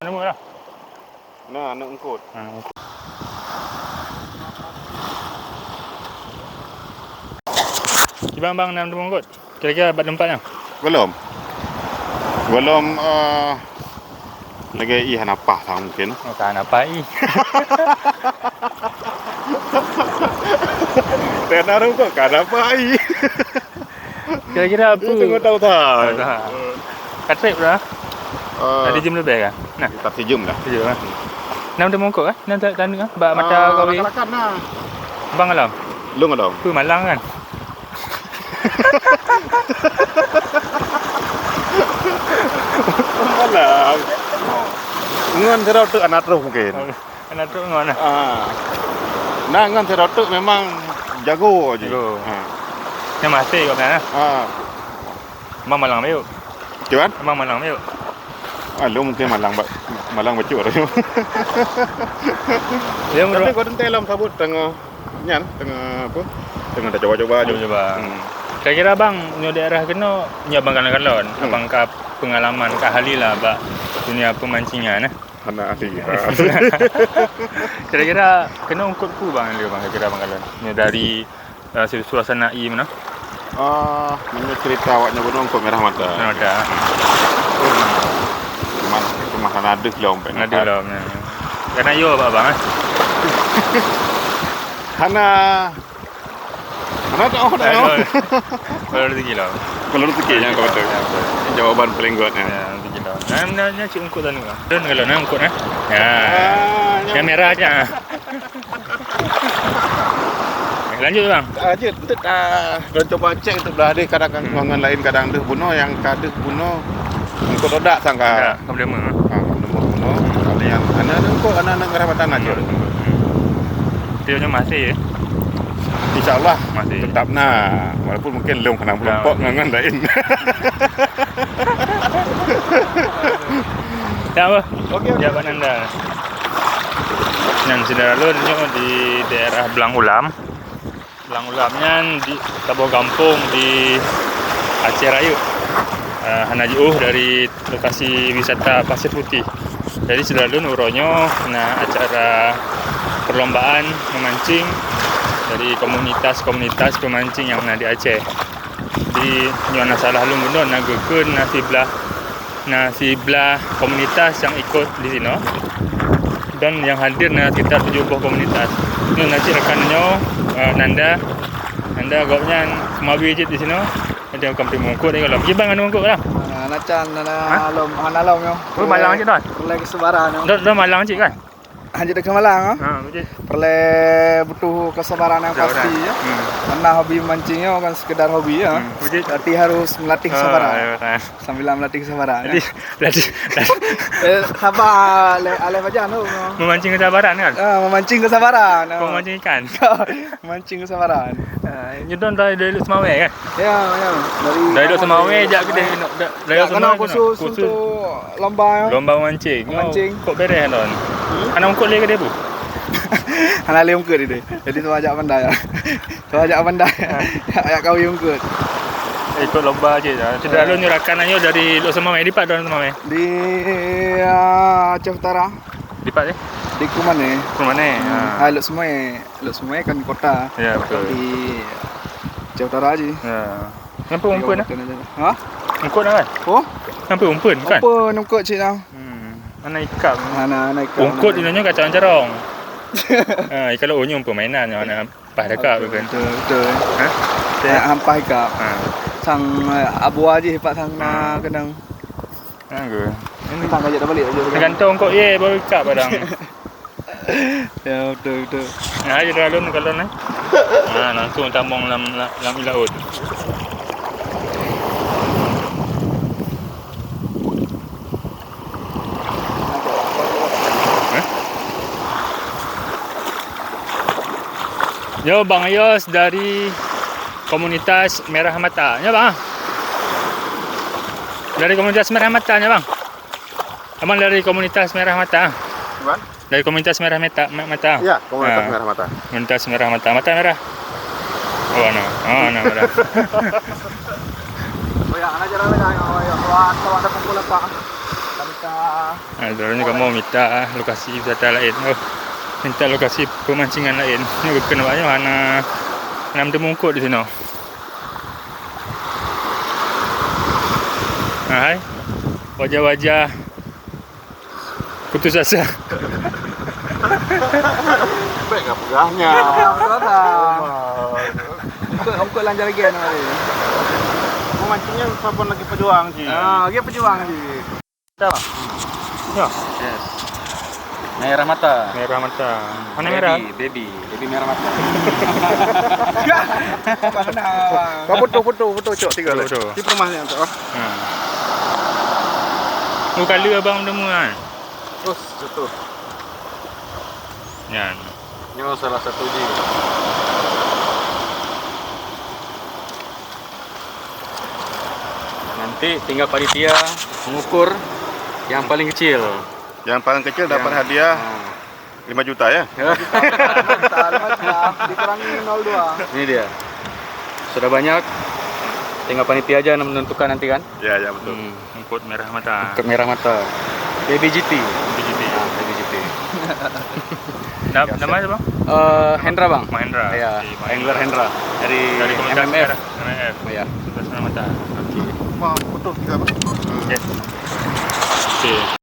Nemu lah. Nah, nak engkut. Bang nak nemu kot. Kira-kira dapat tempatnya. Belum lagi ihan apa tak mungkin. Oh, kan apa i? Tena ru kok kan apa ai. Kira-kira apa? Tengok tahu tak. Katrip dah. Ada jam lebih kan? Nah, tak sejam dah. sejam kan. Nam temu kot kan? Nam tak tanda kan? Bak mata kau ni. Makan nah. Bang alam. Lu ngadong. Tu Malang kan? Malang. Ngan serau tu anak terus mungkin. Anak tu mana? Nah ngan serau tu memang jago aja. Jago. Yang masih kau mana? Bang Malang meu. Cuman? Bang Malang meu. Lu mungkin Malang bacuk dah. Dia Tapi kau tentu dalam sabut tengah nyan, tengah apa? Tengah dah coba-coba aja. Coba. Kira-kira bang, nyo daerah kena nyo bang kalon-kalon. Abang ka pengalaman ka halila bak dunia pemancingan nah. Anak ahli. Kira-kira kena ungkut ku bang dia bang kira bang kalon. Nyo dari suasana i mana? Ini cerita awaknya gunung kok merah mata. Ada. Rumah ada lah ompen. Ada lah. Karena yo bang. Hana tak apa dah. Kalau rezeki lah. Kalau rezeki yang kau betul. Jawaban paling kuatnya. Ya, rezeki lah. Namanya cik ungkut tadi kan. Dan kalau nak ungkut nah. Ya. Yang merah aja. Lanjut bang. Lanjut. Kita coba cek untuk belah ada kadang kangan lain kadang ada bunuh yang kada bunuh ungkut odak sangka. Kamu demo. Bunuh. Kalau yang anak ngerawatan aja. Dia masih ya. InsyaAllah masih tetap nah, walaupun mungkin belum kena berlompok dengan lain. Ya apa? Okey. Jawaban anda. Yang saudara lu di daerah Belang Ulam. Belang Ulamnya di sebuah kampung di Aceh Raya. Hana jauh dari lokasi wisata Pasir Putih. Jadi saudara lu nuronyo acara perlombaan memancing dari komunitas pemancing yang ada di Aceh. Di nyona salah lu benar nagekeun nasiblah komunitas yang ikut di sini dan yang hadir sekitar 70 komunitas. Ini nanti rekannya Nanda gopnya kemawi je di sini. Ada kampi mungkut kalau gibang anu mungkut lah. Nacan analom yo. Oh Malang je dah. Perle kesabaran yo. Dah Malang je kan? Hanya dekat Malang betul. Perle butuh kesabaran yang pasti ya. Karena hobi mancingnya kan sekedar hobi ya. Berarti harus melatih kesabaran. Sambil melatih kesabaran. Jadi latih sabar alef aja anu. Memancing kesabaran kan? Memancing kesabaran. Memancing ikan. Memancing kesabaran. Nyedon dari Luk Semawe kan? Ya. Dari Luk Semawe jak gede. Dari Luk Semawe khusus untuk lomba memancing. Kok beres don. Anak ungkut lagi dia bu. Anak le ungkut dia. Jadi tu ajak pandai. Ya kau ungkut. Ikut lomba aje dah. Sudah lu nyurahkan aja dari Luk Semawe di Pak don Semawe. Di Aceh Utara. Di Pak je. Di Kumane. Luk Semawe kan kota. Ya betul. Di Aceh Utara aje. Ya. Nampak umpun ah? Ha? Ungkut kan? Oh? Nampak umpun kan? Apa ungkut cik dah? Mana ikan? Anak ikan. Ungkut dinanya kacang carong. Ikan lo unyum permainan yang anak pas dekat kan. Betul. Hampa ikan. Sang abu aja hebat sang kenang. Ini tang aja dah balik aja. Tergantung kok baru ikat padang. Ya betul. Nah, aja dah kalau ni. Langsung tambang dalam laut. Yo Bang Ayos dari komunitas Merah Mata. Ya Bang. Dari komunitas Merah Mata ya Bang. Abang dari komunitas Merah Mata. Bang? Dari komunitas Merah Mata. Ya, komunitas Merah Mata. Komunitas Merah Mata. Mata merah. Oh, anak merah. Oh ya, anak jarang ada kalau ada kumpul apa? Kita Nah, sebenarnya kamu minta lokasi wisata lain. Oh, minta lokasi pemancingan lain. Ini kena banyak mana temungkut di sini. Hai. Wajah-wajah putus asa. Baik nggak pegahnya. Ongkol lancar lagi anu hari. Mau mancingnya siapa lagi pejuang sih? Lagi pejuang sih. Ya. Yes. Merah mata. Merah mata. Mana merah? Baby merah mata. Mana? Kau foto cok tiga lah. Foto. Di rumahnya cok. Oh, kali abang temu kan. Terus itu. Yan. Ini salah satu di. Nanti tinggal panitia mengukur yang paling kecil. Yang paling kecil dapat hadiah 5 juta ya. Dikurangi 02. Ini dia. Sudah banyak. Tinggal panitia aja yang menentukan nanti kan. Ya betul. Ungkut merah mata. Ke merah mata. BBGT. BGT. BBGT. Nama siapa? Hendra bang. Mahendra. Ya. Si Angler Hendra dari komunitas MMF. MMF. Ya. Sudah mata. Mau foto tiga apa? Oke.